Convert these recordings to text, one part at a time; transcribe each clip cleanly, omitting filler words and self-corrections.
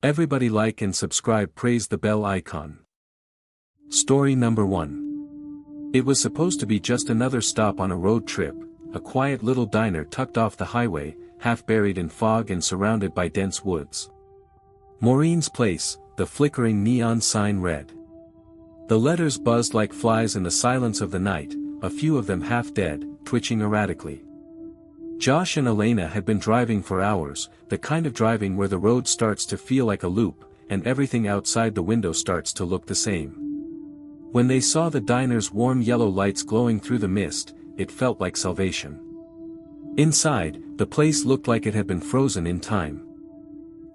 Everybody like and subscribe, praise the bell icon. Story number 1. It was supposed to be just another stop on a road trip, a quiet little diner tucked off the highway, half buried in fog and surrounded by dense woods. Maureen's Place, the flickering neon sign read. The letters buzzed like flies in the silence of the night, a few of them half dead, twitching erratically. Josh and Elena had been driving for hours, the kind of driving where the road starts to feel like a loop, and everything outside the window starts to look the same. When they saw the diner's warm yellow lights glowing through the mist, it felt like salvation. Inside, the place looked like it had been frozen in time.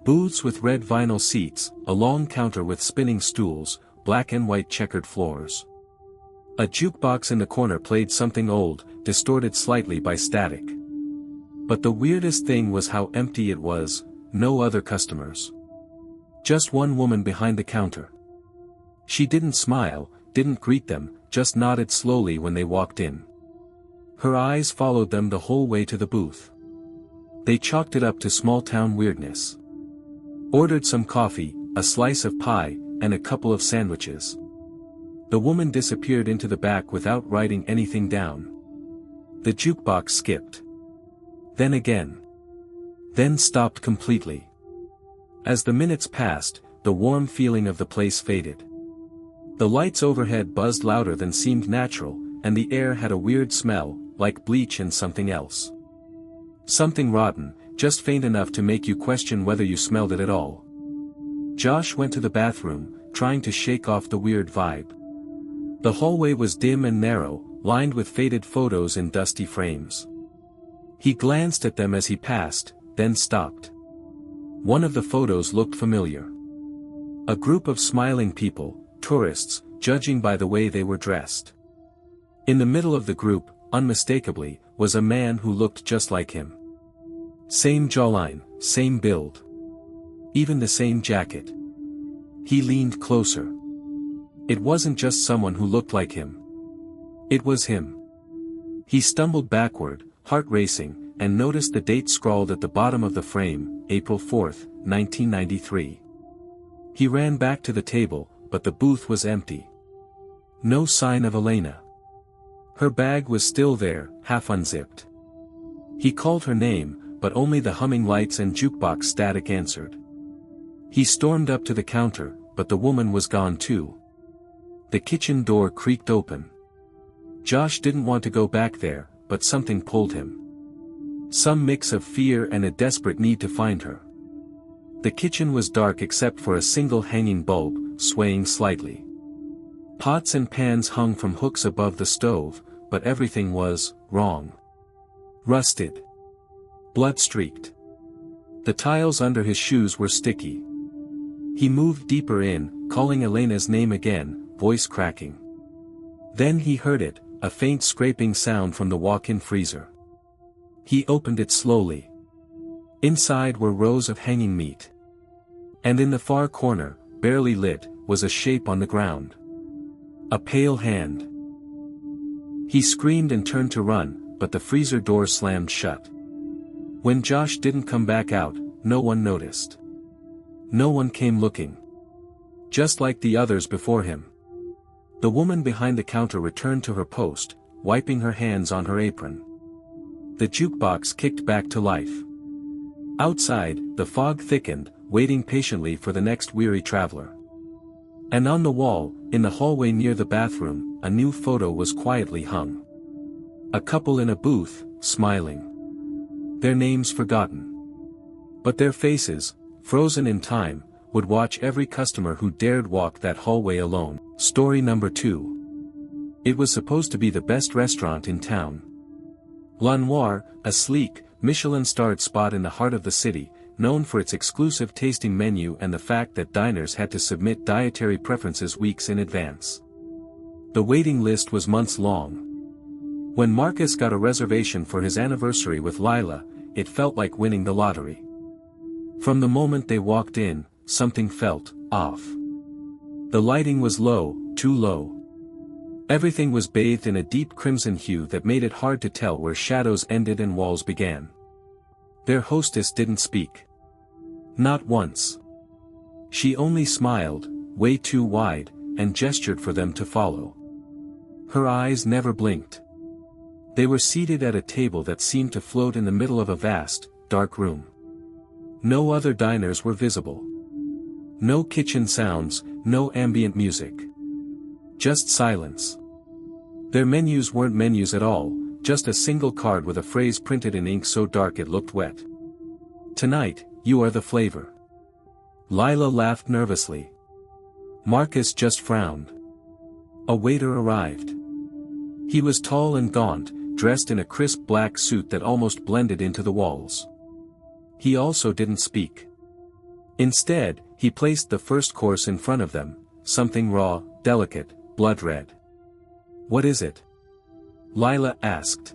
Booths with red vinyl seats, a long counter with spinning stools, black and white checkered floors. A jukebox in the corner played something old, distorted slightly by static. But the weirdest thing was how empty it was, no other customers. Just one woman behind the counter. She didn't smile, didn't greet them, just nodded slowly when they walked in. Her eyes followed them the whole way to the booth. They chalked it up to small-town weirdness. Ordered some coffee, a slice of pie, and a couple of sandwiches. The woman disappeared into the back without writing anything down. The jukebox skipped. Then again. Then stopped completely. As the minutes passed, the warm feeling of the place faded. The lights overhead buzzed louder than seemed natural, and the air had a weird smell, like bleach and something else. Something rotten, just faint enough to make you question whether you smelled it at all. Josh went to the bathroom, trying to shake off the weird vibe. The hallway was dim and narrow, lined with faded photos in dusty frames. He glanced at them as he passed, then stopped. One of the photos looked familiar. A group of smiling people, tourists, judging by the way they were dressed. In the middle of the group, unmistakably, was a man who looked just like him. Same jawline, same build. Even the same jacket. He leaned closer. It wasn't just someone who looked like him. It was him. He stumbled backward, heart racing, and noticed the date scrawled at the bottom of the frame, April 4, 1993. He ran back to the table, but the booth was empty. No sign of Elena. Her bag was still there, half unzipped. He called her name, but only the humming lights and jukebox static answered. He stormed up to the counter, but the woman was gone too. The kitchen door creaked open. Josh didn't want to go back there, but something pulled him. Some mix of fear and a desperate need to find her. The kitchen was dark except for a single hanging bulb, swaying slightly. Pots and pans hung from hooks above the stove, but everything was wrong. Rusted. Blood-streaked. The tiles under his shoes were sticky. He moved deeper in, calling Elena's name again, voice cracking. Then he heard it, a faint scraping sound from the walk-in freezer. He opened it slowly. Inside were rows of hanging meat. And in the far corner, barely lit, was a shape on the ground. A pale hand. He screamed and turned to run, but the freezer door slammed shut. When Josh didn't come back out, no one noticed. No one came looking. Just like the others before him. The woman behind the counter returned to her post, wiping her hands on her apron. The jukebox kicked back to life. Outside, the fog thickened, waiting patiently for the next weary traveler. And on the wall, in the hallway near the bathroom, a new photo was quietly hung. A couple in a booth, smiling. Their names forgotten. But their faces, frozen in time, would watch every customer who dared walk that hallway alone. Story number 2. It was supposed to be the best restaurant in town. La Noire, a sleek, Michelin-starred spot in the heart of the city, known for its exclusive tasting menu and the fact that diners had to submit dietary preferences weeks in advance. The waiting list was months long. When Marcus got a reservation for his anniversary with Lila, it felt like winning the lottery. From the moment they walked in, something felt off. The lighting was low, too low. Everything was bathed in a deep crimson hue that made it hard to tell where shadows ended and walls began. Their hostess didn't speak. Not once. She only smiled, way too wide, and gestured for them to follow. Her eyes never blinked. They were seated at a table that seemed to float in the middle of a vast, dark room. No other diners were visible. No kitchen sounds, no ambient music. Just silence. Their menus weren't menus at all, just a single card with a phrase printed in ink so dark it looked wet. "Tonight, you are the flavor." Lila laughed nervously. Marcus just frowned. A waiter arrived. He was tall and gaunt, dressed in a crisp black suit that almost blended into the walls. He also didn't speak. Instead, he placed the first course in front of them, something raw, delicate, blood red. "What is it?" Lila asked.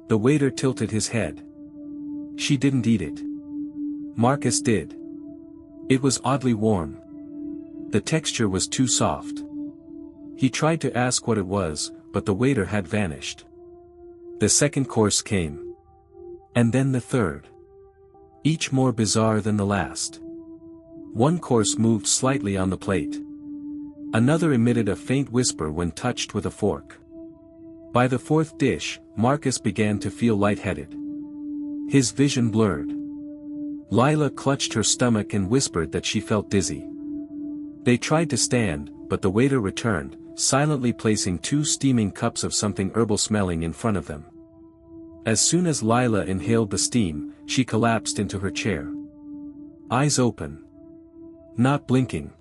The waiter tilted his head. She didn't eat it. Marcus did. It was oddly warm. The texture was too soft. He tried to ask what it was, but the waiter had vanished. The second course came. And then the third. Each more bizarre than the last. One course moved slightly on the plate. Another emitted a faint whisper when touched with a fork. By the fourth dish, Marcus began to feel lightheaded. His vision blurred. Lila clutched her stomach and whispered that she felt dizzy. They tried to stand, but the waiter returned, silently placing 2 steaming cups of something herbal-smelling in front of them. As soon as Lila inhaled the steam, she collapsed into her chair. Eyes open. Not blinking.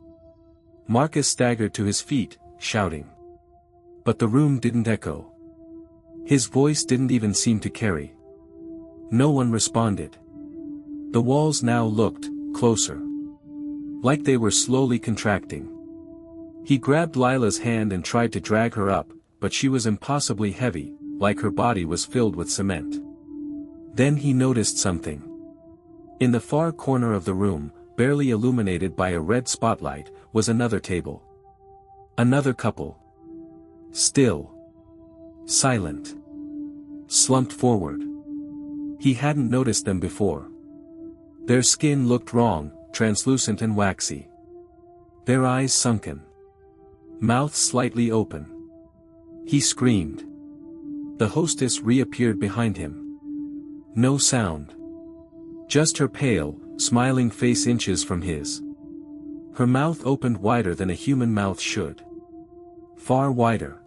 Marcus staggered to his feet, shouting. But the room didn't echo. His voice didn't even seem to carry. No one responded. The walls now looked closer. Like they were slowly contracting. He grabbed Lila's hand and tried to drag her up, but she was impossibly heavy, like her body was filled with cement. Then he noticed something. In the far corner of the room, barely illuminated by a red spotlight, was another table. Another couple. Still. Silent. Slumped forward. He hadn't noticed them before. Their skin looked wrong, translucent and waxy. Their eyes sunken. Mouth slightly open. He screamed. The hostess reappeared behind him. No sound. Just her pale, smiling face inches from his. Her mouth opened wider than a human mouth should. Far wider.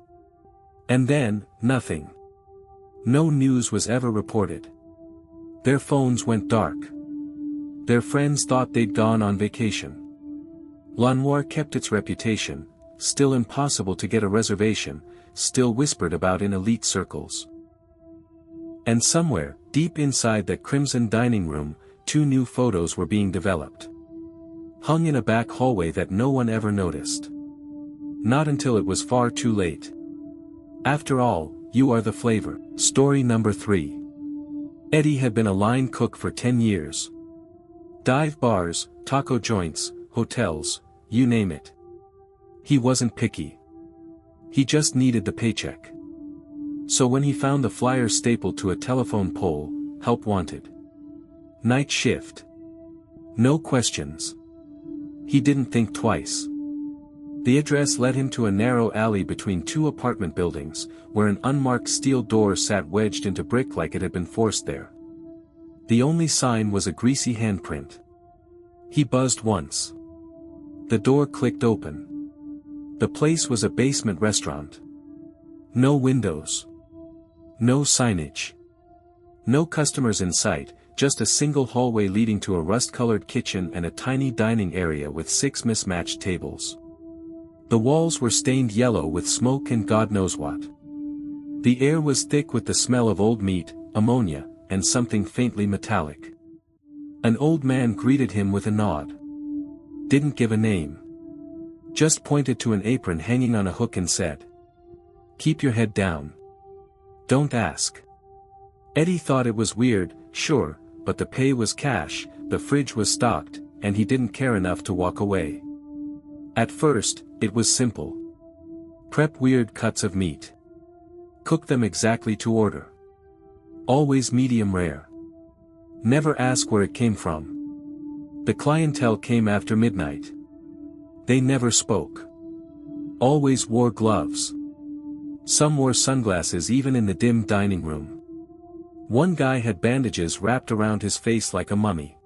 And then, nothing. No news was ever reported. Their phones went dark. Their friends thought they'd gone on vacation. Lanoir kept its reputation, still impossible to get a reservation, still whispered about in elite circles. And somewhere, deep inside that crimson dining room, 2 new photos were being developed. Hung in a back hallway that no one ever noticed. Not until it was far too late. After all, you are the flavor. Story number 3. Eddie had been a line cook for 10 years. Dive bars, taco joints, hotels, you name it. He wasn't picky. He just needed the paycheck. So when he found the flyer stapled to a telephone pole, help wanted. Night shift. No questions. He didn't think twice. The address led him to a narrow alley between 2 apartment buildings, where an unmarked steel door sat wedged into brick like it had been forced there. The only sign was a greasy handprint. He buzzed once. The door clicked open. The place was a basement restaurant. No windows. No signage. No customers in sight, just a single hallway leading to a rust-colored kitchen and a tiny dining area with 6 mismatched tables. The walls were stained yellow with smoke and God knows what. The air was thick with the smell of old meat, ammonia, and something faintly metallic. An old man greeted him with a nod. Didn't give a name. Just pointed to an apron hanging on a hook and said, "Keep your head down. Don't ask." Eddie thought it was weird, sure, but the pay was cash, the fridge was stocked, and he didn't care enough to walk away. At first, it was simple. Prep weird cuts of meat. Cook them exactly to order. Always medium rare. Never ask where it came from. The clientele came after midnight. They never spoke. Always wore gloves. Some wore sunglasses even in the dim dining room. One guy had bandages wrapped around his face like a mummy.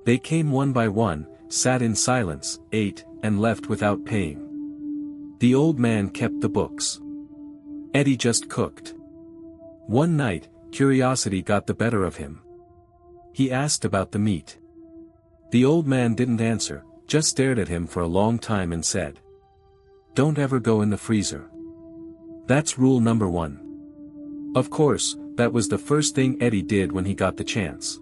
They came one by one, sat in silence, ate, and left without paying. The old man kept the books. Eddie just cooked. One night, curiosity got the better of him. He asked about the meat. The old man didn't answer, just stared at him for a long time and said, "Don't ever go in the freezer. That's rule number 1. Of course, that was the first thing Eddie did when he got the chance.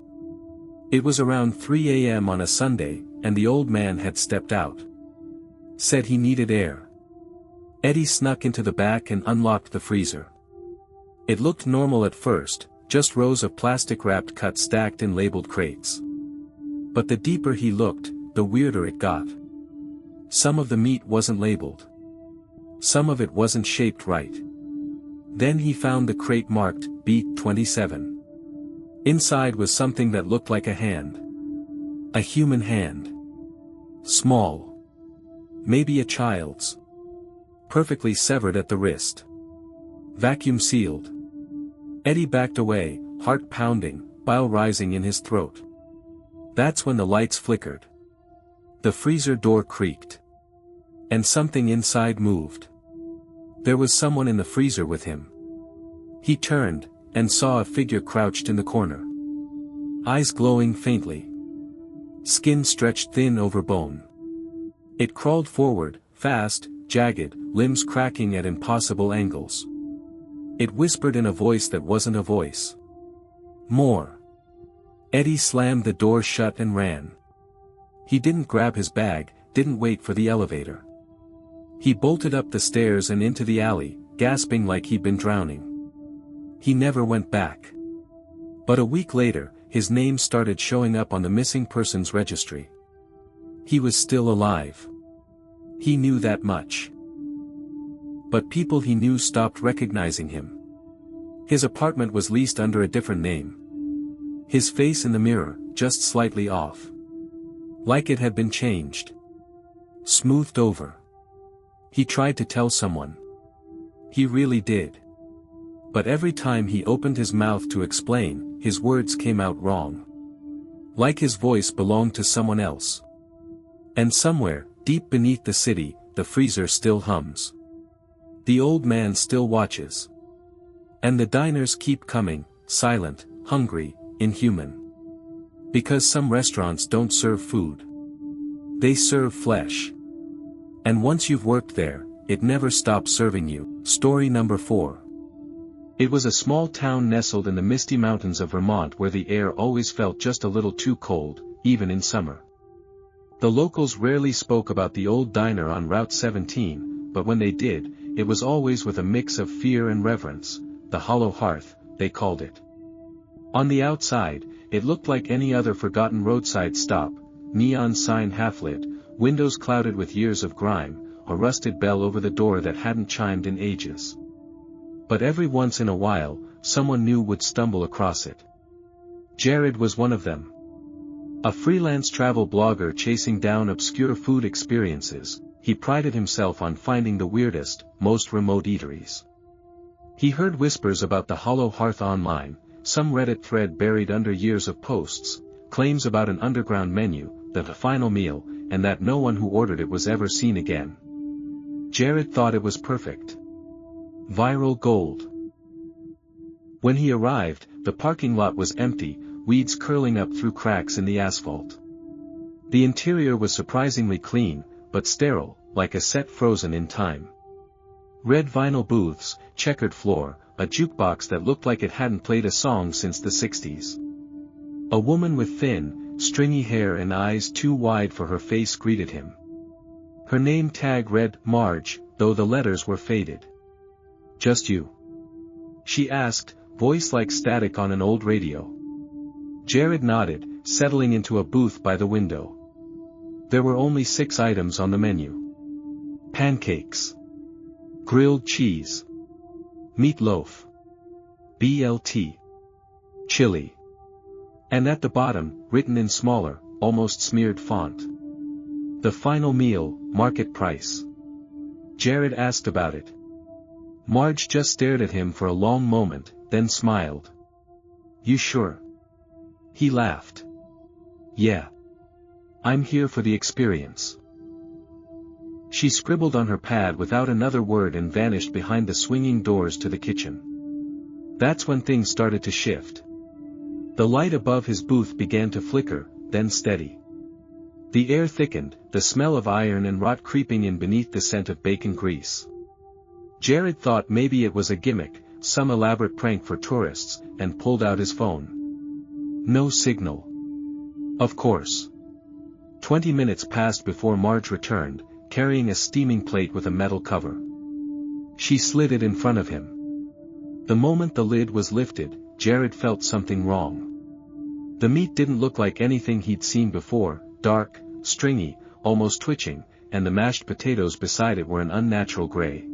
It was around 3 a.m. on a Sunday, and the old man had stepped out. Said he needed air. Eddie snuck into the back and unlocked the freezer. It looked normal at first, just rows of plastic-wrapped cuts stacked in labeled crates. But the deeper he looked, the weirder it got. Some of the meat wasn't labeled. Some of it wasn't shaped right. Then he found the crate marked B27. Inside was something that looked like a hand. A human hand. Small. Maybe a child's. Perfectly severed at the wrist. Vacuum sealed. Eddie backed away, heart pounding, bile rising in his throat. That's when the lights flickered. The freezer door creaked. And something inside moved. There was someone in the freezer with him. He turned, and saw a figure crouched in the corner. Eyes glowing faintly. Skin stretched thin over bone. It crawled forward, fast, jagged, limbs cracking at impossible angles. It whispered in a voice that wasn't a voice. "More." Eddie slammed the door shut and ran. He didn't grab his bag, didn't wait for the elevator. He bolted up the stairs and into the alley, gasping like he'd been drowning. He never went back. But a week later, his name started showing up on the missing persons registry. He was still alive. He knew that much. But people he knew stopped recognizing him. His apartment was leased under a different name. His face in the mirror, just slightly off. Like it had been changed. Smoothed over. He tried to tell someone. He really did. But every time he opened his mouth to explain, his words came out wrong. Like his voice belonged to someone else. And somewhere, deep beneath the city, the freezer still hums. The old man still watches. And the diners keep coming, silent, hungry, inhuman. Because some restaurants don't serve food. They serve flesh. And once you've worked there, it never stops serving you. Story number 4. It was a small town nestled in the misty mountains of Vermont where the air always felt just a little too cold, even in summer. The locals rarely spoke about the old diner on Route 17, but when they did, it was always with a mix of fear and reverence, the Hollow Hearth, they called it. On the outside, it looked like any other forgotten roadside stop, neon sign half-lit, windows clouded with years of grime, a rusted bell over the door that hadn't chimed in ages. But every once in a while, someone new would stumble across it. Jared was one of them. A freelance travel blogger chasing down obscure food experiences, he prided himself on finding the weirdest, most remote eateries. He heard whispers about the Hollow Hearth online, some Reddit thread buried under years of posts, claims about an underground menu, the final meal, and that no one who ordered it was ever seen again. Jared thought it was perfect. Viral gold. When he arrived, the parking lot was empty, weeds curling up through cracks in the asphalt. The interior was surprisingly clean, but sterile, like a set frozen in time. Red vinyl booths, checkered floor, a jukebox that looked like it hadn't played a song since the 60s. A woman with thin, stringy hair and eyes too wide for her face greeted him. Her name tag read Marge, though the letters were faded. "Just you?" she asked, voice like static on an old radio. Jared nodded, settling into a booth by the window. There were only 6 items on the menu. Pancakes. Grilled cheese. Meatloaf. BLT. Chili. And at the bottom, written in smaller, almost smeared font. The final meal, market price. Jared asked about it. Marge just stared at him for a long moment, then smiled. You sure? He laughed. Yeah. I'm here for the experience. She scribbled on her pad without another word and vanished behind the swinging doors to the kitchen. That's when things started to shift. The light above his booth began to flicker, then steady. The air thickened, the smell of iron and rot creeping in beneath the scent of bacon grease. Jared thought maybe it was a gimmick, some elaborate prank for tourists, and pulled out his phone. No signal. Of course. 20 minutes passed before Marge returned, carrying a steaming plate with a metal cover. She slid it in front of him. The moment the lid was lifted, Jared felt something wrong. The meat didn't look like anything he'd seen before, dark, stringy, almost twitching, and the mashed potatoes beside it were an unnatural gray.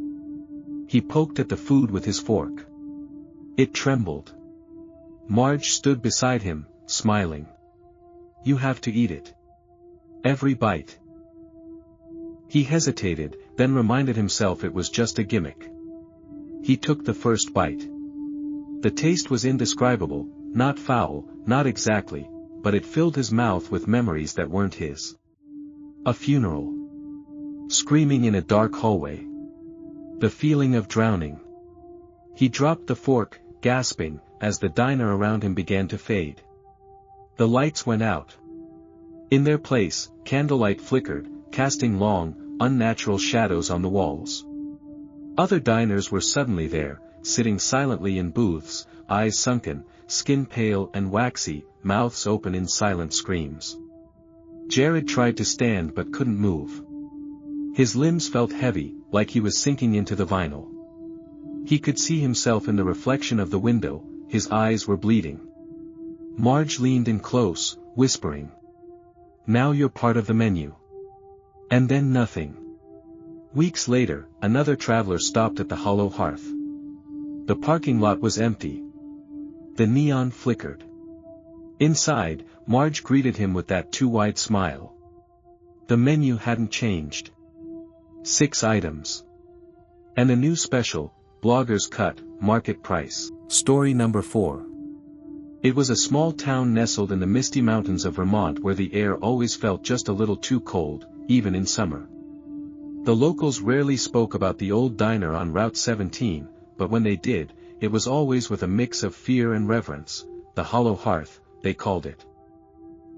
He poked at the food with his fork. It trembled. Marge stood beside him, smiling. You have to eat it. Every bite. He hesitated, then reminded himself it was just a gimmick. He took the first bite. The taste was indescribable, not foul, not exactly, but it filled his mouth with memories that weren't his. A funeral. Screaming in a dark hallway. The feeling of drowning. He dropped the fork, gasping, as the diner around him began to fade. The lights went out. In their place, candlelight flickered, casting long, unnatural shadows on the walls. Other diners were suddenly there, sitting silently in booths, eyes sunken, skin pale and waxy, mouths open in silent screams. Jared tried to stand but couldn't move. His limbs felt heavy, like he was sinking into the vinyl. He could see himself in the reflection of the window, his eyes were bleeding. Marge leaned in close, whispering. Now you're part of the menu. And then nothing. Weeks later, another traveler stopped at the hollow hearth. The parking lot was empty. The neon flickered. Inside, Marge greeted him with that too-wide smile. The menu hadn't changed. 6 items. And a new special, Blogger's Cut, market price. Story number 4. It was a small town nestled in the misty mountains of Vermont where the air always felt just a little too cold, even in summer. The locals rarely spoke about the old diner on Route 17, but when they did, it was always with a mix of fear and reverence, the hollow hearth, they called it.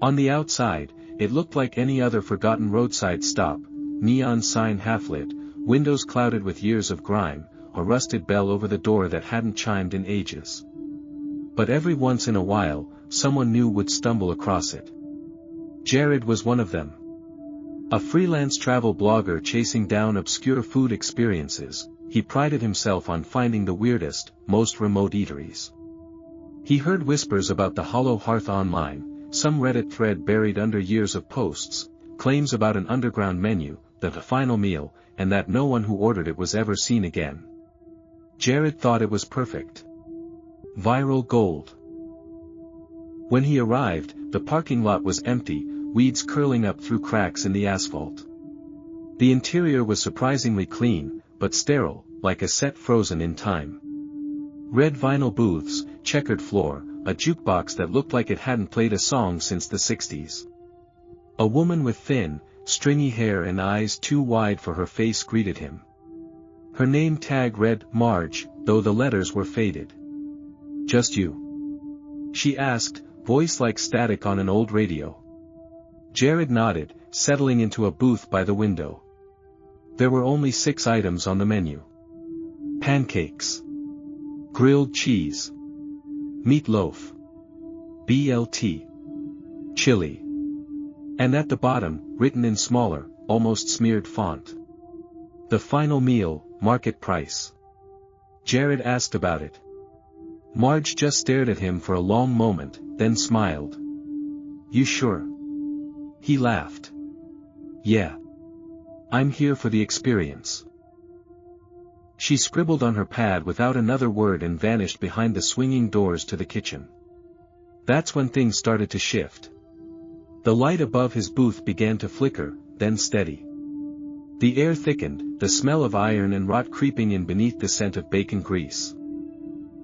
On the outside, it looked like any other forgotten roadside stop, neon sign half-lit, windows clouded with years of grime, a rusted bell over the door that hadn't chimed in ages. But every once in a while, someone new would stumble across it. Jared was one of them. A freelance travel blogger chasing down obscure food experiences, he prided himself on finding the weirdest, most remote eateries. He heard whispers about the hollow hearth online, some Reddit thread buried under years of posts, claims about an underground menu, the final meal, and that no one who ordered it was ever seen again. Jared thought it was perfect. Viral gold. When he arrived, the parking lot was empty, weeds curling up through cracks in the asphalt. The interior was surprisingly clean, but sterile, like a set frozen in time. Red vinyl booths, checkered floor, a jukebox that looked like it hadn't played a song since the 60s. A woman with thin, stringy hair and eyes too wide for her face greeted him. Her name tag read Marge, though the letters were faded. Just you? She asked, voice like static on an old radio. Jared nodded, settling into a booth by the window. There were only 6 items on the menu. Pancakes. Grilled cheese. Meatloaf. BLT. Chili. And at the bottom, written in smaller, almost smeared font. The final meal, market price. Jared asked about it. Marge just stared at him for a long moment, then smiled. You sure? He laughed. Yeah. I'm here for the experience. She scribbled on her pad without another word and vanished behind the swinging doors to the kitchen. That's when things started to shift. The light above his booth began to flicker, then steady. The air thickened, the smell of iron and rot creeping in beneath the scent of bacon grease.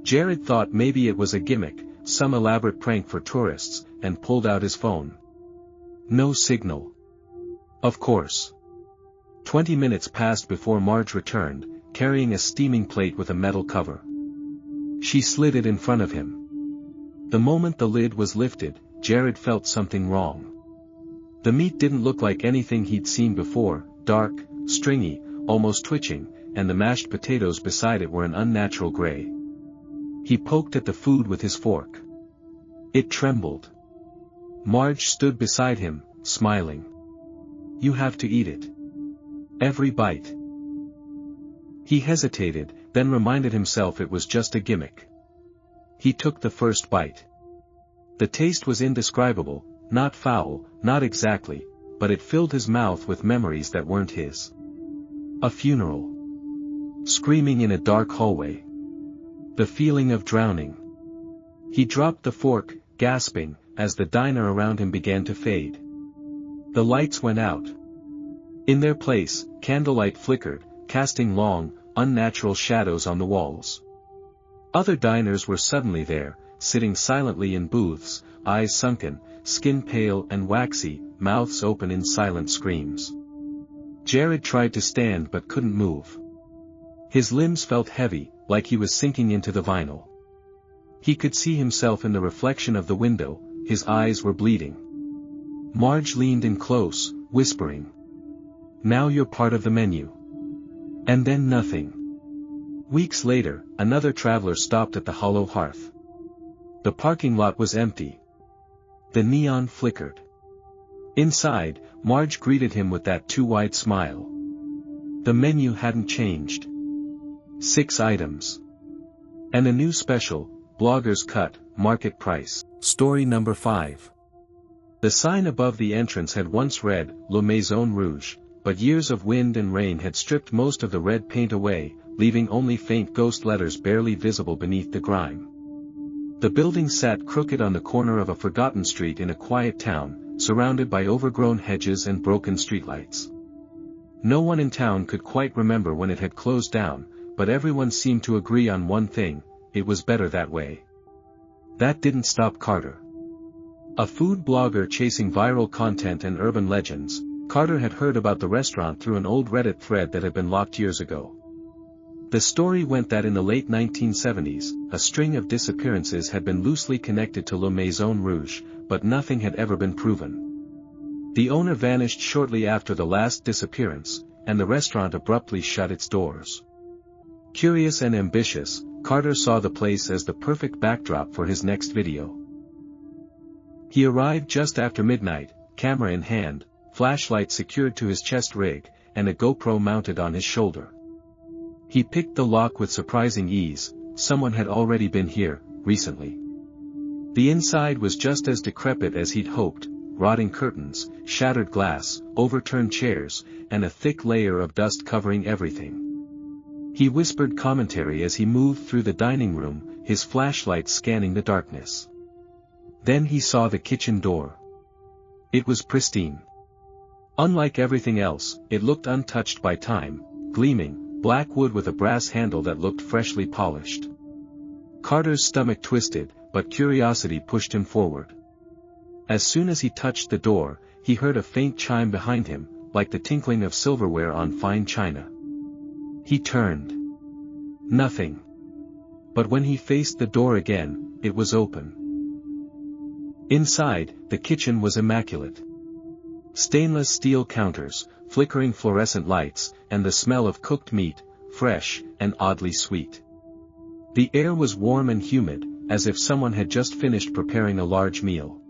Jared thought maybe it was a gimmick, some elaborate prank for tourists, and pulled out his phone. No signal. Of course. 20 minutes passed before Marge returned, carrying a steaming plate with a metal cover. She slid it in front of him. The moment the lid was lifted, Jared felt something wrong. The meat didn't look like anything he'd seen before, dark, stringy, almost twitching, and the mashed potatoes beside it were an unnatural gray. He poked at the food with his fork. It trembled. Marge stood beside him, smiling. "You have to eat it. Every bite." He hesitated, then reminded himself it was just a gimmick. He took the first bite. The taste was indescribable, not foul, not exactly, but it filled his mouth with memories that weren't his. A funeral. Screaming in a dark hallway. The feeling of drowning. He dropped the fork, gasping, as the diner around him began to fade. The lights went out. In their place, candlelight flickered, casting long, unnatural shadows on the walls. Other diners were suddenly there, sitting silently in booths, eyes sunken, skin pale and waxy, mouths open in silent screams. Jared tried to stand but couldn't move. His limbs felt heavy, like he was sinking into the vinyl. He could see himself in the reflection of the window, his eyes were bleeding. Marge leaned in close, whispering. "Now you're part of the menu." And then nothing. Weeks later, another traveler stopped at the hollow hearth. The parking lot was empty. The neon flickered. Inside, Marge greeted him with that too-wide smile. The menu hadn't changed. 6 items. And a new special, Blogger's Cut, market price. Story number 5. The sign above the entrance had once read, "La Maison Rouge," but years of wind and rain had stripped most of the red paint away, leaving only faint ghost letters barely visible beneath the grime. The building sat crooked on the corner of a forgotten street in a quiet town, surrounded by overgrown hedges and broken streetlights. No one in town could quite remember when it had closed down, but everyone seemed to agree on one thing: it was better that way. That didn't stop Carter. A food blogger chasing viral content and urban legends, Carter had heard about the restaurant through an old Reddit thread that had been locked years ago. The story went that in the late 1970s, a string of disappearances had been loosely connected to La Maison Rouge, but nothing had ever been proven. The owner vanished shortly after the last disappearance, and the restaurant abruptly shut its doors. Curious and ambitious, Carter saw the place as the perfect backdrop for his next video. He arrived just after midnight, camera in hand, flashlight secured to his chest rig, and a GoPro mounted on his shoulder. He picked the lock with surprising ease. Someone had already been here, recently. The inside was just as decrepit as he'd hoped: rotting curtains, shattered glass, overturned chairs, and a thick layer of dust covering everything. He whispered commentary as he moved through the dining room, his flashlight scanning the darkness. Then he saw the kitchen door. It was pristine. Unlike everything else, it looked untouched by time, gleaming, black wood with a brass handle that looked freshly polished. Carter's stomach twisted, but curiosity pushed him forward. As soon as he touched the door, he heard a faint chime behind him, like the tinkling of silverware on fine china. He turned. Nothing. But when he faced the door again, it was open. Inside, the kitchen was immaculate. Stainless steel counters, flickering fluorescent lights, and the smell of cooked meat, fresh, and oddly sweet. The air was warm and humid, as if someone had just finished preparing a large meal.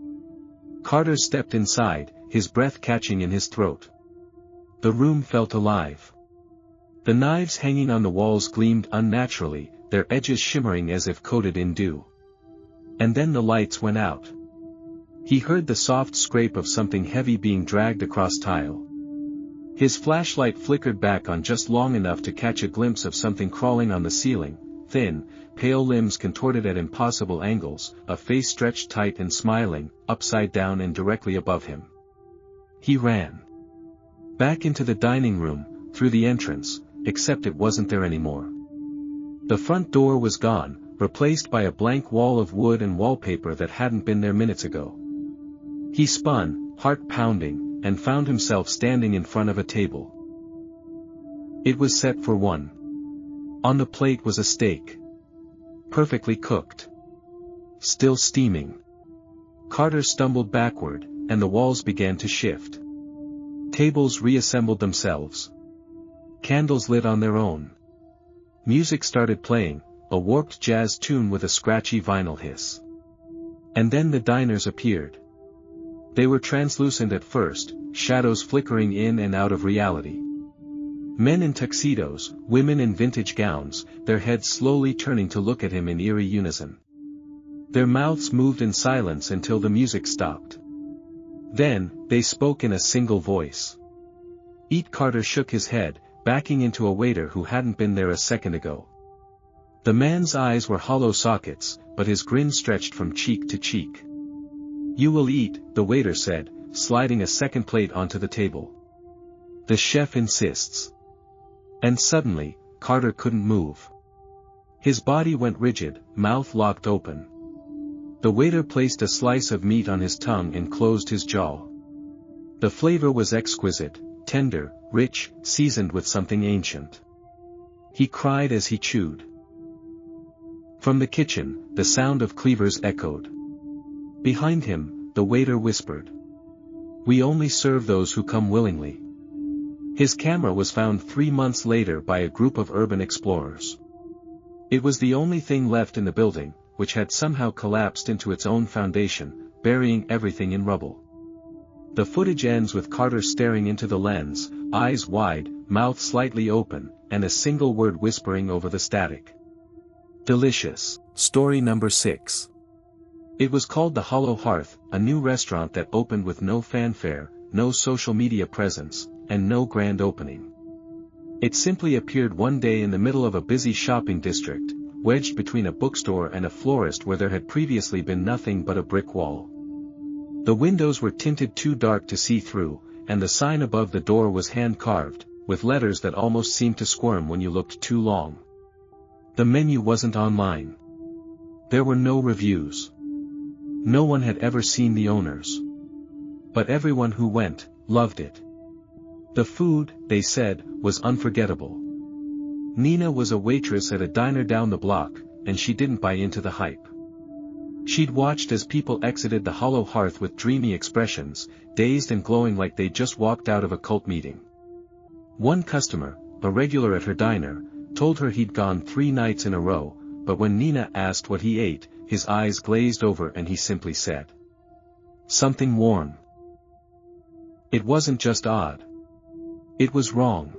Carter stepped inside, his breath catching in his throat. The room felt alive. The knives hanging on the walls gleamed unnaturally, their edges shimmering as if coated in dew. And then the lights went out. He heard the soft scrape of something heavy being dragged across tile. His flashlight flickered back on just long enough to catch a glimpse of something crawling on the ceiling, thin, pale limbs contorted at impossible angles, a face stretched tight and smiling, upside down and directly above him. He ran back into the dining room, through the entrance, except it wasn't there anymore. The front door was gone, replaced by a blank wall of wood and wallpaper that hadn't been there minutes ago. He spun, heart pounding, and found himself standing in front of a table. It was set for one. On the plate was a steak. Perfectly cooked. Still steaming. Carter stumbled backward, and the walls began to shift. Tables reassembled themselves. Candles lit on their own. Music started playing, a warped jazz tune with a scratchy vinyl hiss. And then the diners appeared. They were translucent at first, shadows flickering in and out of reality. Men in tuxedos, women in vintage gowns, their heads slowly turning to look at him in eerie unison. Their mouths moved in silence until the music stopped. Then, they spoke in a single voice. Eat. Carter shook his head, backing into a waiter who hadn't been there a second ago. The man's eyes were hollow sockets, but his grin stretched from cheek to cheek. You will eat, the waiter said, sliding a second plate onto the table. The chef insists. And suddenly, Carter couldn't move. His body went rigid, mouth locked open. The waiter placed a slice of meat on his tongue and closed his jaw. The flavor was exquisite, tender, rich, seasoned with something ancient. He cried as he chewed. From the kitchen, the sound of cleavers echoed. Behind him, the waiter whispered. We only serve those who come willingly. His camera was found 3 months later by a group of urban explorers. It was the only thing left in the building, which had somehow collapsed into its own foundation, burying everything in rubble. The footage ends with Carter staring into the lens, eyes wide, mouth slightly open, and a single word whispering over the static. Delicious. Story number 6. It was called The Hollow Hearth, a new restaurant that opened with no fanfare, no social media presence, and no grand opening. It simply appeared one day in the middle of a busy shopping district, wedged between a bookstore and a florist where there had previously been nothing but a brick wall. The windows were tinted too dark to see through, and the sign above the door was hand-carved, with letters that almost seemed to squirm when you looked too long. The menu wasn't online. There were no reviews. No one had ever seen the owners. But everyone who went, loved it. The food, they said, was unforgettable. Nina was a waitress at a diner down the block, and she didn't buy into the hype. She'd watched as people exited the Hollow Hearth with dreamy expressions, dazed and glowing like they'd just walked out of a cult meeting. One customer, a regular at her diner, told her he'd gone 3 nights in a row, but when Nina asked what he ate, his eyes glazed over and he simply said, "Something warm." It wasn't just odd. It was wrong.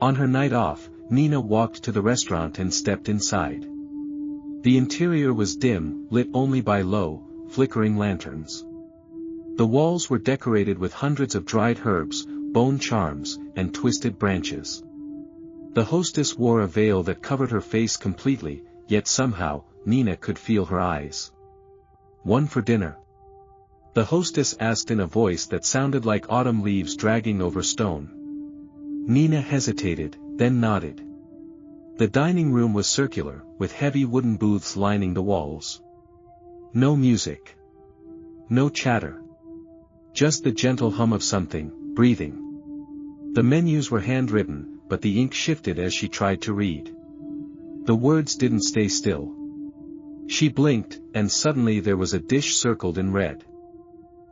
On her night off, Nina walked to the restaurant and stepped inside. The interior was dim, lit only by low, flickering lanterns. The walls were decorated with hundreds of dried herbs, bone charms, and twisted branches. The hostess wore a veil that covered her face completely, yet somehow, Nina could feel her eyes. "One for dinner?" The hostess asked in a voice that sounded like autumn leaves dragging over stone. Nina hesitated, then nodded. The dining room was circular, with heavy wooden booths lining the walls. No music. No chatter. Just the gentle hum of something, breathing. The menus were handwritten, but the ink shifted as she tried to read. The words didn't stay still. She blinked, and suddenly there was a dish circled in red.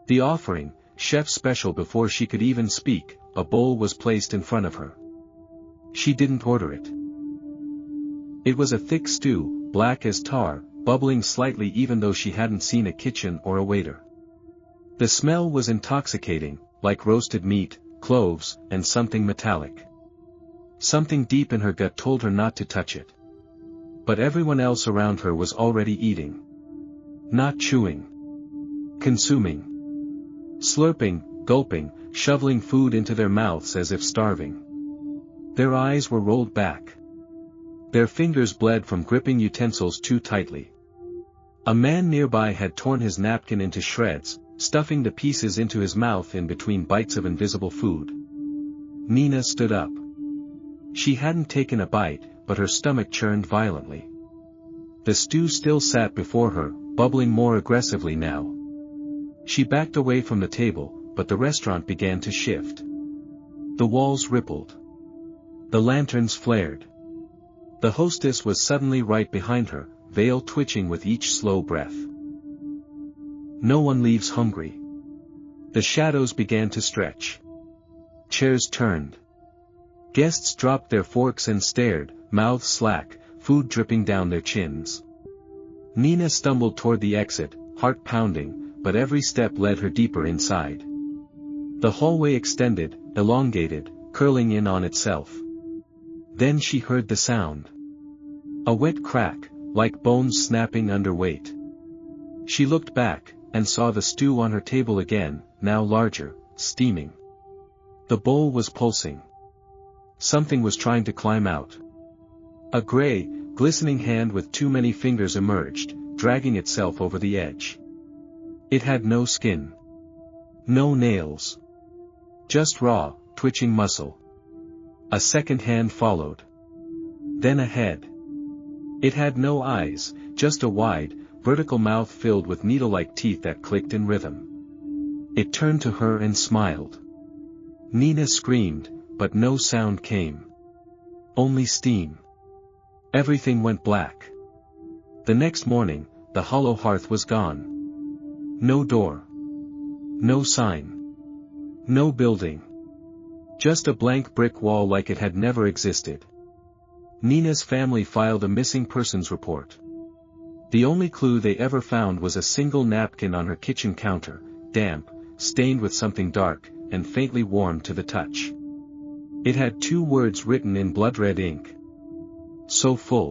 The offering, chef special. Before she could even speak, a bowl was placed in front of her. She didn't order it. It was a thick stew, black as tar, bubbling slightly even though she hadn't seen a kitchen or a waiter. The smell was intoxicating, like roasted meat, cloves, and something metallic. Something deep in her gut told her not to touch it. But everyone else around her was already eating. Not chewing. Consuming. Slurping, gulping, shoveling food into their mouths as if starving. Their eyes were rolled back. Their fingers bled from gripping utensils too tightly. A man nearby had torn his napkin into shreds, stuffing the pieces into his mouth in between bites of invisible food. Nina stood up. She hadn't taken a bite, but her stomach churned violently. The stew still sat before her, bubbling more aggressively now. She backed away from the table, but the restaurant began to shift. The walls rippled. The lanterns flared. The hostess was suddenly right behind her, veil twitching with each slow breath. No one leaves hungry. The shadows began to stretch. Chairs turned. Guests dropped their forks and stared, mouths slack, food dripping down their chins. Nina stumbled toward the exit, heart pounding, but every step led her deeper inside. The hallway extended, elongated, curling in on itself. Then she heard the sound. A wet crack, like bones snapping under weight. She looked back, and saw the stew on her table again, now larger, steaming. The bowl was pulsing. Something was trying to climb out. A gray, glistening hand with too many fingers emerged, dragging itself over the edge. It had no skin. No nails. Just raw, twitching muscle. A second hand followed. Then a head. It had no eyes, just a wide, vertical mouth filled with needle-like teeth that clicked in rhythm. It turned to her and smiled. Nina screamed, but no sound came. Only steam. Everything went black. The next morning, the hollow hearth was gone. No door. No sign. No building. Just a blank brick wall like it had never existed. Nina's family filed a missing persons report. The only clue they ever found was a single napkin on her kitchen counter, damp, stained with something dark, and faintly warm to the touch. It had 2 words written in blood-red ink. So full.